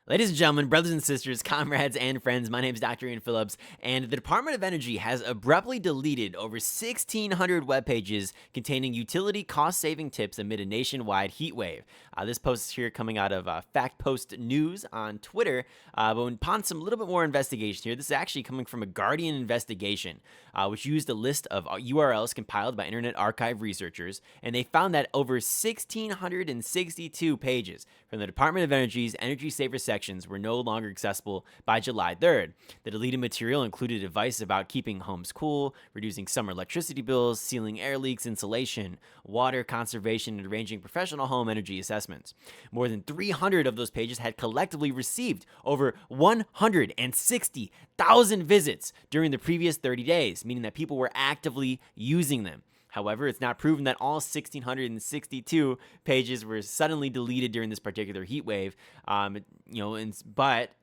Ladies and gentlemen, brothers and sisters, comrades and friends, my name is Dr. Ian Phillips, and the Department of Energy has abruptly deleted over 1,600 web pages containing utility cost-saving tips amid a nationwide heat wave. This post is here coming out of Fact Post News on Twitter, but upon some little bit more investigation here, this is actually coming from a Guardian investigation, which used a list of URLs compiled by Internet Archive researchers, and they found that over 1,662 pages from the Department of Energy's Energy Saver sections were no longer accessible by July 3rd. The deleted material included advice about keeping homes cool, reducing summer electricity bills, sealing air leaks, insulation, water conservation, and arranging professional home energy assessments. More than 300 of those pages had collectively received over 160,000 visits during the previous 30 days, meaning that people were actively using them. However, it's not proven that all 1,662 pages were suddenly deleted during this particular heat wave. But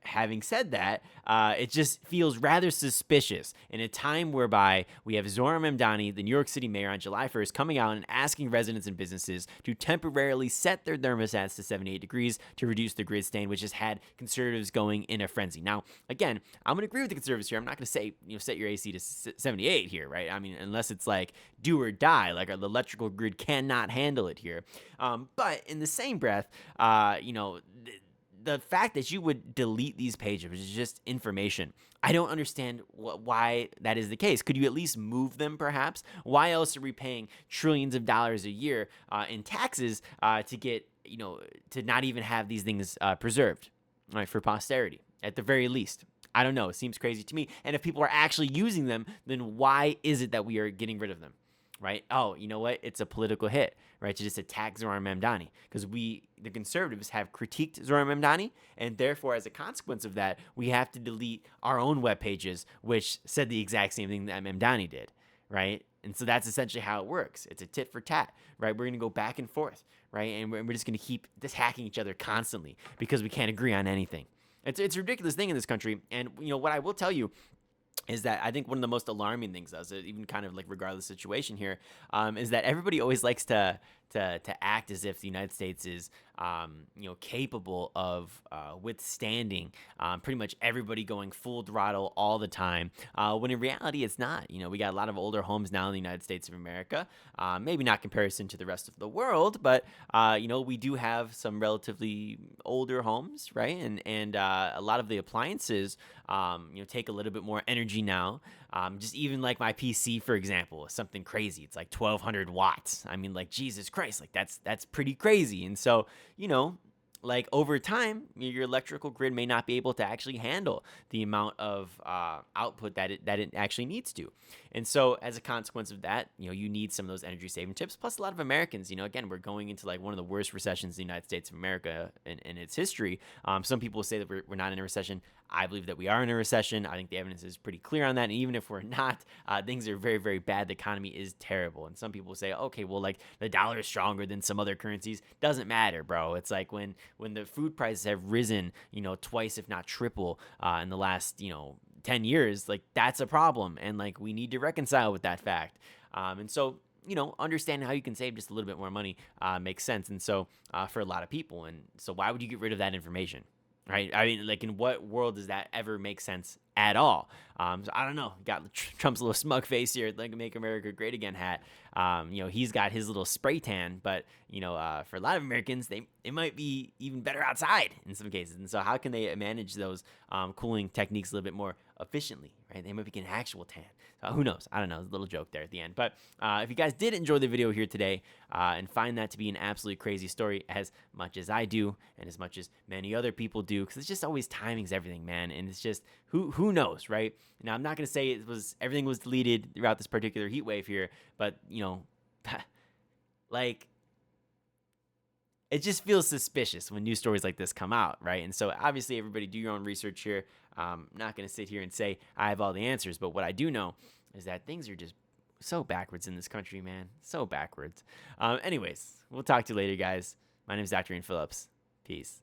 having said that, it just feels rather suspicious in a time whereby we have Zohran Mamdani, the New York City mayor, on July 1st, coming out and asking residents and businesses to temporarily set their thermostats to 78 degrees to reduce the grid strain, which has had conservatives going in a frenzy. Now, again, I'm going to agree with the conservatives here. I'm not going to say, set your AC to 78 here, right? I mean, unless it's like do or die, like the electrical grid cannot handle it here. But in the same breath, the fact that you would delete these pages, which is just information, I don't understand why that is the case. Could you at least move them, perhaps? Why else are we paying trillions of dollars a year in taxes to get, to not even have these things preserved, right, for posterity, at the very least? I don't know. It seems crazy to me. And if people are actually using them, then why is it that we are getting rid of them? Right? Oh, you know what? It's a political hit, right? To just attack Zohran Mamdani, because we, the conservatives, have critiqued Zohran Mamdani, and therefore, as a consequence of that, we have to delete our own web pages, which said the exact same thing that Mamdani did, right? And so that's essentially how it works. It's a tit for tat, right? We're going to go back and forth, right? And we're just going to keep attacking each other constantly because we can't agree on anything. It's a ridiculous thing in this country, and what I will tell you is that I think one of the most alarming things, even kind of like regardless situation here, is that everybody always likes to act as if the United States is, capable of withstanding pretty much everybody going full throttle all the time, when in reality it's not. We got a lot of older homes now in the United States of America, maybe not comparison to the rest of the world, but we do have some relatively older homes, right? And a lot of the appliances, take a little bit more energy now. Just even like my PC, for example, is something crazy. It's like 1,200 watts. I mean, like, Jesus Christ, like that's pretty crazy. And so, like over time, your electrical grid may not be able to actually handle the amount of output that it actually needs to. And so as a consequence of that, you need some of those energy saving tips. Plus, a lot of Americans, again, we're going into like one of the worst recessions in the United States of America in its history. Some people say that we're not in a recession. I believe that we are in a recession. I think the evidence is pretty clear on that. And even if we're not, things are very, very bad. The economy is terrible. And some people say, okay, well, like the dollar is stronger than some other currencies. Doesn't matter, bro. It's like when the food prices have risen, twice, if not triple, in the last, 10 years, like that's a problem. And like we need to reconcile with that fact. And so, understanding how you can save just a little bit more money makes sense. And so for a lot of people. And so why would you get rid of that information? Right? I mean, like, in what world does that ever make sense at all? So I don't know. Got Trump's little smug face here, like "Make America Great Again" hat. He's got his little spray tan, but for a lot of Americans, they might be even better outside in some cases. And so, how can they manage those cooling techniques a little bit more efficiently? Right? They might be getting an actual tan. So who knows? I don't know. It's a little joke there at the end. But if you guys did enjoy the video here today and find that to be an absolutely crazy story, as much as I do and as much as many other people do, because it's just always timing's everything, man. And it's just who knows, right? Now, I'm not going to say everything was deleted throughout this particular heat wave here, but like, it just feels suspicious when news stories like this come out, right? And so obviously everybody do your own research here. I'm not going to sit here and say I have all the answers, but what I do know is that things are just so backwards in this country, man. So backwards. Anyways, we'll talk to you later, guys. My name is Dr. Ian Phillips. Peace.